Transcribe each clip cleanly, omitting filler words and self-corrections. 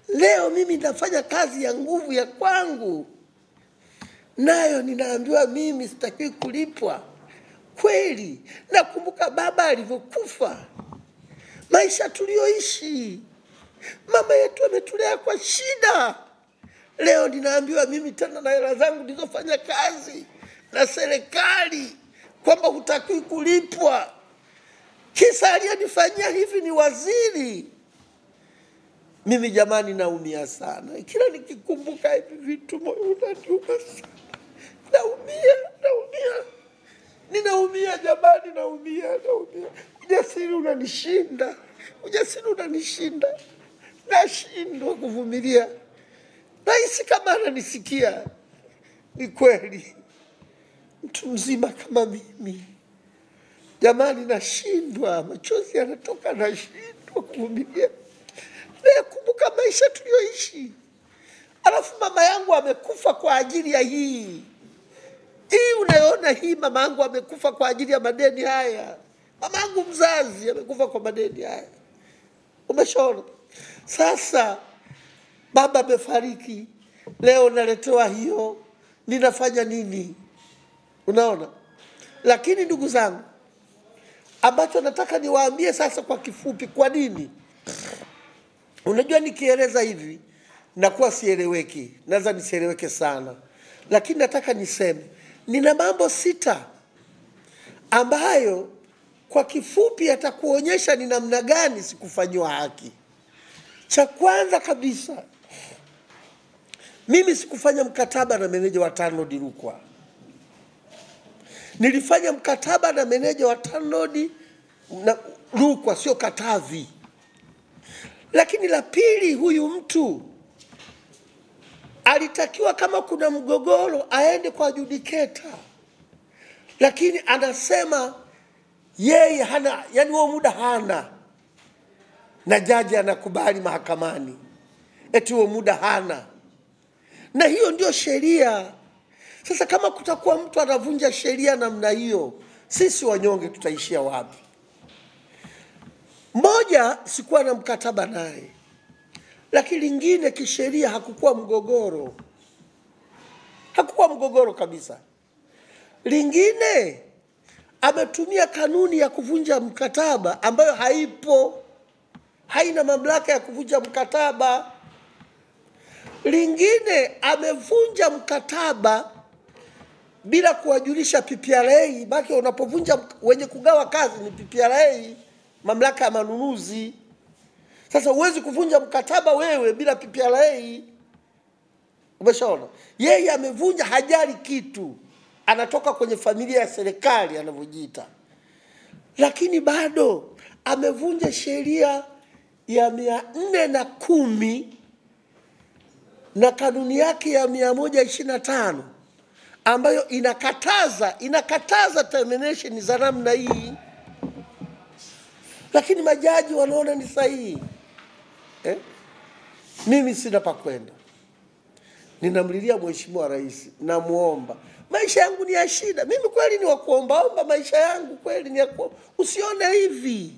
Leo mimi nafanya kazi ya nguvu ya kwangu, nayo ninaambiwa mimi sitakiwi kulipwa. Kweli nakumbuka baba alivyokufa, maisha tulioishi, mama yetu ametulea kwa shida. Leo ninaambiwa mimi tena na hela zangu nilizofanya kazi na serikali kwamba hutakiwi kulipwa. Kisa aliyenifanyia hivi ni waziri. Mimi jamani naumia sana. Kila nikikumbuka hivi vitu moyo unaniuma sana. Ninaumia jamani, naumia. Ujasiri unanishinda. Nashindwa kuvumilia. Rais kama ananisikia, ni kweli mtu mzima kama mimi, jamani nashindwa, machozi yanatoka, nashindwa kuvumilia. Nakumbuka maisha tulioishi. Alafu mama yangu amekufa kwa ajili ya hii unayoona hii. Mama yangu amekufa kwa ajili ya madeni haya. Mama yangu mzazi amekufa kwa madeni haya. Umeshaona? Sasa baba amefariki, leo naletewa hiyo, ninafanya nini? Unaona? Lakini ndugu zangu, ambacho nataka niwaambie sasa kwa kifupi, kwa nini? Unajua nikieleza hivi nakuwa sieleweki, naweza nisieleweke sana. Lakini nataka niseme nina mambo 6 ambayo kwa kifupi yatakuonyesha ni namna gani sikufanywa haki. Cha kwanza kabisa, mimi sikufanya mkataba na meneja wa TANROADS Rukwa. Nilifanya mkataba na meneja wa TANROADS na Rukwa, sio Katavi. Lakini la pili, huyu mtu alitakiwa kama kuna mgogoro aende kwa adjudicator. Lakini anasema yeye hana, yani huo muda hana. Na jaji anakubali mahakamani eti huo muda hana. Na hiyo ndio sheria. Sasa kama kutakuwa mtu anavunja sheria namna hiyo, sisi wanyonge tutaishia wapi? Moja, sikuwa na mkataba naye. Lakini lingine, kisheria hakukuwa mgogoro. Hakukuwa mgogoro kabisa. Lingine, ametumia kanuni ya kuvunja mkataba ambayo haipo. Haina mamlaka ya kuvunja mkataba. Lingine, amevunja mkataba bila kuwajulisha PPRA. Baki unapovunja, wenye kugawa kazi ni PPRA, mamlaka ya manunuzi. Sasa huwezi kuvunja mkataba wewe bila PPRA. Umeshaona? Yeye amevunja, hajali kitu. Anatoka kwenye familia ya serikali anavyojiita. Lakini bado amevunja sheria ya 410 na kanuni yake ya 125 ambayo inakataza termination za namna hii. Lakini majaji wanaona ni sahihi. Mimi sina pa kwenda. Ninamlilia Mheshimiwa Rais, namuomba. Maisha yangu ni ya shida. Mimi kweli ni wa kuomba maisha yangu kweli ni ya kuomba. Usione hivi.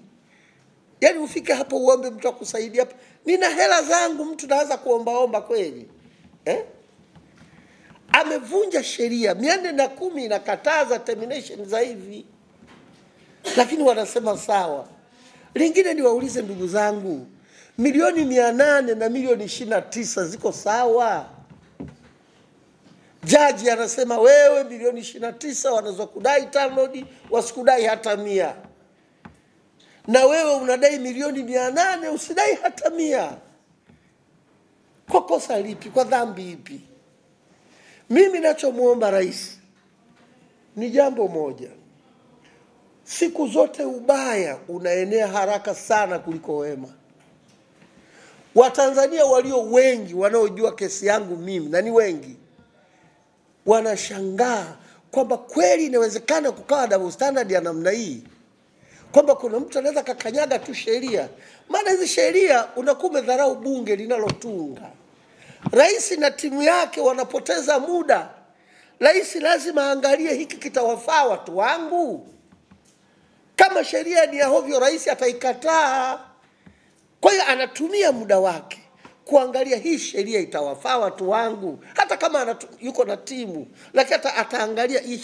Yaani ufike hapo uombe mtu akusaidia hapa. Nina hela zangu, mtu anaanza kuomba kweli. Amevunja sheria 410 inakataza termination za hivi. Lakini wanasema sawa. Lingine niwaulize ndugu zangu, milioni 800 na milioni 29 ziko sawa? Jaji anasema wewe milioni 29 wanaweza kudai TANROADS, wasikudai hata 100. Na wewe unadai milioni 800 usidai hata 100. Kwa kosa lipi? Kwa dhambi ipi? Mimi nachomuomba rais ni jambo moja. Siku zote ubaya unaenea haraka sana kuliko wema. Watanzania walio wengi wanaojua kesi yangu mimi, na ni wengi, wanashangaa kwamba kweli inawezekana kukawa double standard ya namna hii. Kwamba kuna mtu anaweza kakanyaga tu sheria. Maana hizi sheria unakuwa umedharau bunge linalotunga. Rais na timu yake wanapoteza muda. Rais lazima angalie hiki kitawafaa watu wangu. Kama sheria ni ya hovyo, rais ataikataa. Kwa hiyo anatumia muda wake kuangalia hii sheria itawafaa watu wangu, hata kama yuko na timu, lakini ataangalia hii.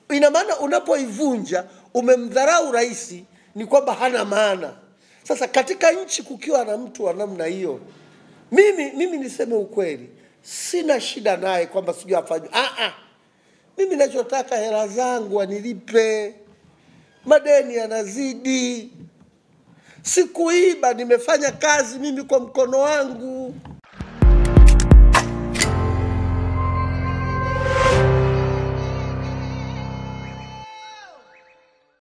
Ina maana unapoivunja umemdharau rais, ni kwamba hana maana. Sasa katika nchi kukiwa na mtu wa namna hiyo, mimi niseme ukweli, sina shida naye kwamba sijui afanye. Mimi ninachotaka hela zangu wanilipe, madeni yanazidi. Sikuiba, nimefanya kazi mimi kwa mkono wangu.